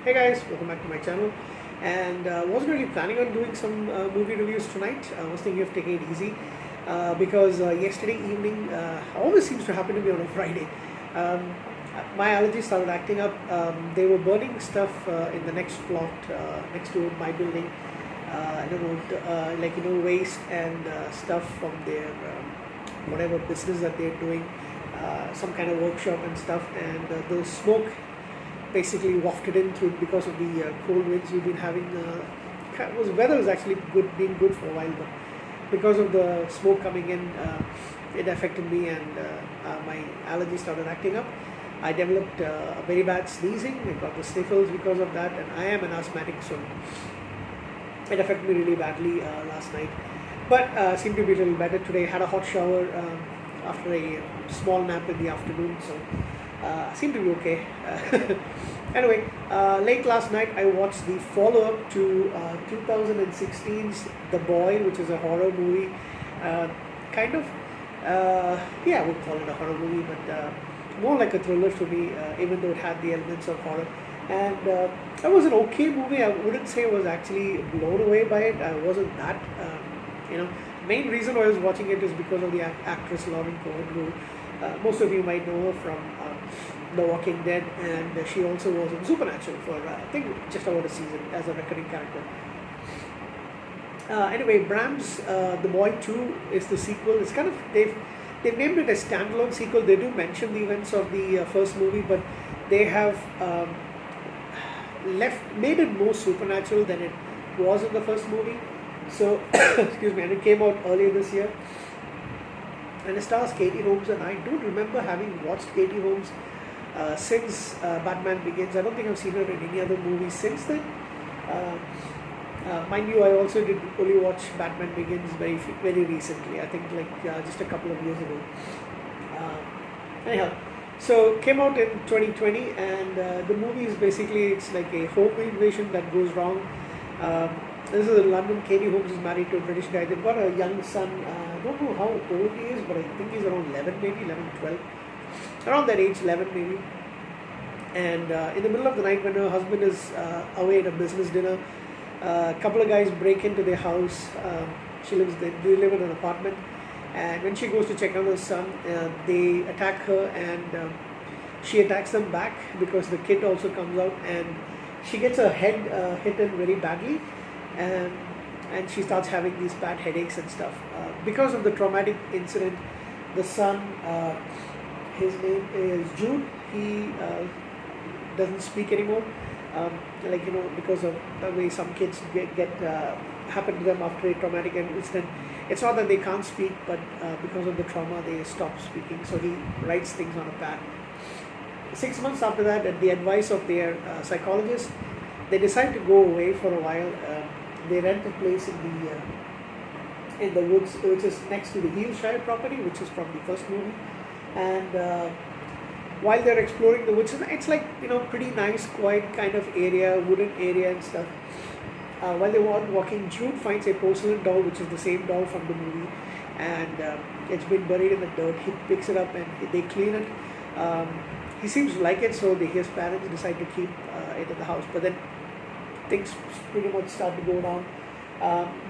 Hey guys, welcome back to my channel. And wasn't really planning on doing some movie reviews tonight. I was thinking of taking it easy because yesterday evening always seems to happen to me on a Friday. Um, my allergies started acting up. They were burning stuff in the next plot next to my building. I don't know, waste and stuff from their whatever business that they're doing, some kind of workshop and stuff, and the smoke basically wafted in through because of the cold winds we've been having. Weather was actually being good for a while, but because of the smoke coming in, it affected me, and my allergies started acting up. I developed a very bad sneezing. I got the sniffles because of that, and I am an asthmatic, so it affected me really badly last night. But seemed to be a little better today. Had a hot shower after a small nap in the afternoon, so seemed to be okay. Anyway, late last night I watched the follow-up to 2016's The Boy, which is a horror movie. Kind of, yeah, I would call it a horror movie, but more like a thriller to me, even though it had the elements of horror. And it was an okay movie. I wouldn't say I was actually blown away by it. I wasn't that, main reason why I was watching it is because of the actress Lauren Cohen, who most of you might know her from The Walking Dead, and she also was in Supernatural for I think just about a season as a recurring character. Anyway, Brahms, The Boy 2 is the sequel. It's kind of they've named it a standalone sequel. They do mention the events of the first movie, but they have made it more supernatural than it was in the first movie. So excuse me, and it came out earlier this year. And it stars Katie Holmes, and I don't remember having watched Katie Holmes since Batman Begins. I don't think I've seen her in any other movie since then. Mind you, I also did only watch Batman Begins very recently. I think just a couple of years ago. Anyhow, so came out in 2020, and the movie is basically it's like a home invasion that goes wrong. This is in London. Katie Holmes is married to a British guy. They've got a young son. I don't know how old he is, but I think he's around 11, maybe 11, 12. Around that age, 11 maybe. And in the middle of the night, when her husband is away at a business dinner, a couple of guys break into their house. They live in an apartment. And when she goes to check on her son, they attack her, and she attacks them back because the kid also comes out, and she gets her head hit in very badly. And she starts having these bad headaches and stuff. Because of the traumatic incident, the son, his name is Jude, he doesn't speak anymore. Because of the way some kids get happen to them after a traumatic incident. It's not that they can't speak, but because of the trauma, they stop speaking. So he writes things on a pad. 6 months after that, at the advice of their psychologist, they decide to go away for a while. They rent a place in the woods, which is next to the Heelshire property, which is from the first movie. And while they're exploring the woods, it's like pretty nice, quiet kind of area, wooden area and stuff. While they were walking, Jude finds a porcelain doll, which is the same doll from the movie, and it's been buried in the dirt. He picks it up and they clean it. He seems to like it, so his parents decide to keep it in the house. But then things pretty much start to go down.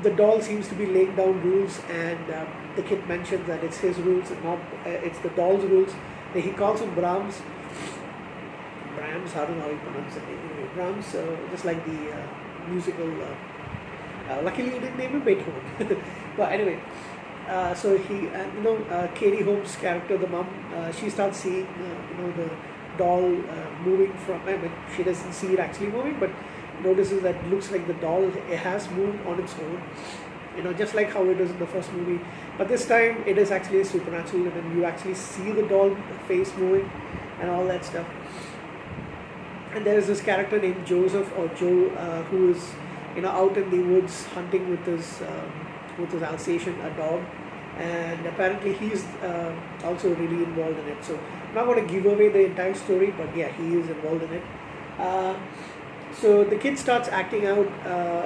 The doll seems to be laying down rules, and the kid mentions that it's his rules and not it's the doll's rules. He calls him Brahms. Brahms, I don't know how you pronounce it. Anyway, Brahms, just like the musical. Luckily, he didn't name him Beethoven. But anyway, so Katie Holmes' character, the mom, she starts seeing the doll moving from. I mean, she doesn't see it actually moving, but notices that it looks like the doll has moved on its own, just like how it is in the first movie. But this time it is actually a supernatural, and you actually see the doll face moving and all that stuff. And there is this character named Joseph or Joe, who is out in the woods hunting with his Alsatian, a dog, and apparently he's also really involved in it. So I'm not going to give away the entire story, but yeah, he is involved in it. So the kid starts acting out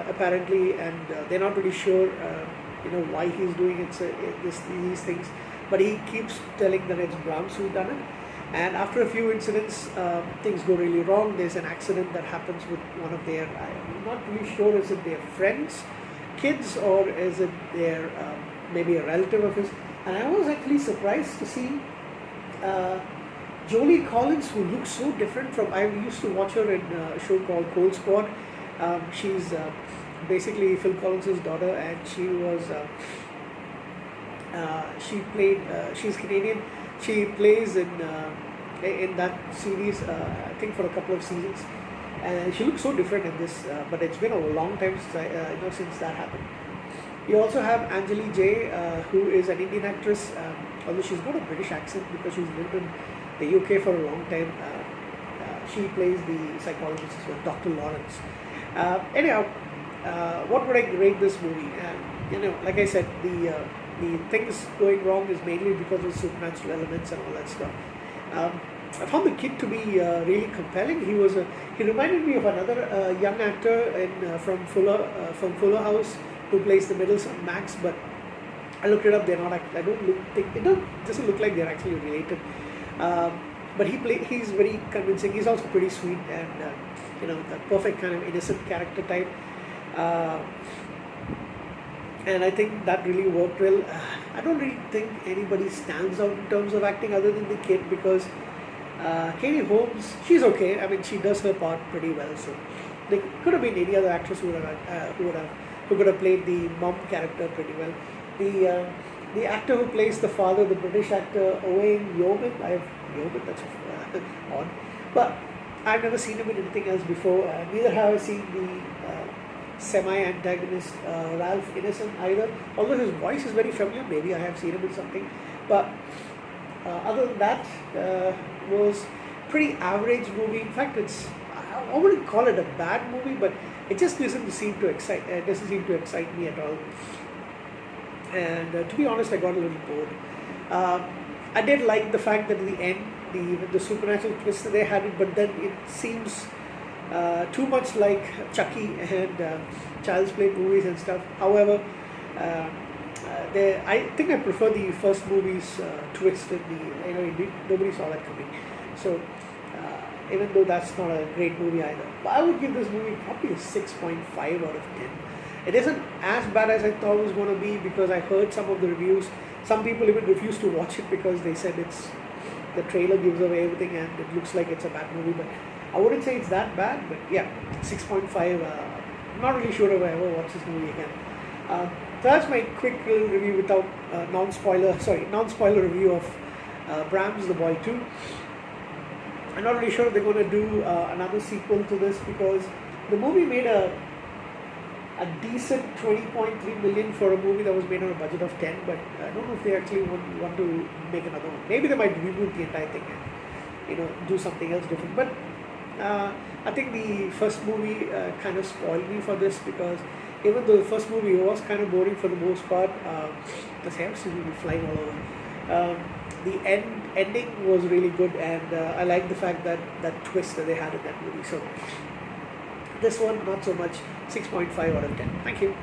apparently, and they're not really sure, why he's doing these things. But he keeps telling that it's Brahms who's done it. And after a few incidents, things go really wrong. There's an accident that happens with one of their, I'm not really sure, is it their friends, kids, or is it their, maybe a relative of his. And I was actually surprised to see Jolie Collins, who looks so different from, I used to watch her in a show called Cold Squad. She's basically Phil Collins' daughter, and she was, she played, she's Canadian. She plays in that series, I think for a couple of seasons, and she looks so different in this. But it's been a long time since that happened. You also have Anjali J, who is an Indian actress, although she's got a British accent because she's lived in the UK for a long time. She plays the psychologist as well, Dr. Lawrence. Anyhow, what would I rate this movie? Like I said, the things going wrong is mainly because of supernatural elements and all that stuff. I found the kid to be really compelling. He reminded me of another young actor from Fuller House, who plays the middle son Max. But I looked it up. They're not. It doesn't look like they're actually related. But he's very convincing. He's also pretty sweet and the perfect kind of innocent character type. And I think that really worked well. I don't really think anybody stands out in terms of acting other than the kid, because Katie Holmes, she's okay. I mean, she does her part pretty well. So there could have been any other actress who could have played the mom character pretty well. The actor who plays the father, the British actor Owain Yeoman, that's odd, but I've never seen him in anything else before. Neither have I seen the semi-antagonist Ralph Ineson either, although his voice is very familiar. Maybe I have seen him in something, but other than that, was pretty average movie. In fact, I wouldn't call it a bad movie, but it just doesn't seem to excite me at all. And to be honest, I got a little bored. I did like the fact that at the end, the supernatural twist that they had it, but then it seems too much like Chucky and Child's Play movies and stuff. However, I think I prefer the first movie's twist. Nobody saw that coming. So even though that's not a great movie either, but I would give this movie probably a 6.5 out of 10. It isn't as bad as I thought it was going to be, because I heard some of the reviews. Some people even refused to watch it because they said the trailer gives away everything and it looks like it's a bad movie. But I wouldn't say it's that bad, but yeah, 6.5. I'm not really sure if I ever watch this movie again. So that's my quick little review without non-spoiler review of Brahms The Boy 2. I'm not really sure if they're going to do another sequel to this, because the movie made a decent 20.3 million for a movie that was made on a budget of 10, but I don't know if they actually want to make another one. Maybe they might reboot the entire thing and do something else different. But I think the first movie kind of spoiled me for this, because even though the first movie was kind of boring for the most part, the hamsters will be flying all over. The ending was really good, and I like the fact that twist that they had in that movie. So this one, not so much. 6.5 out of 10. Thank you.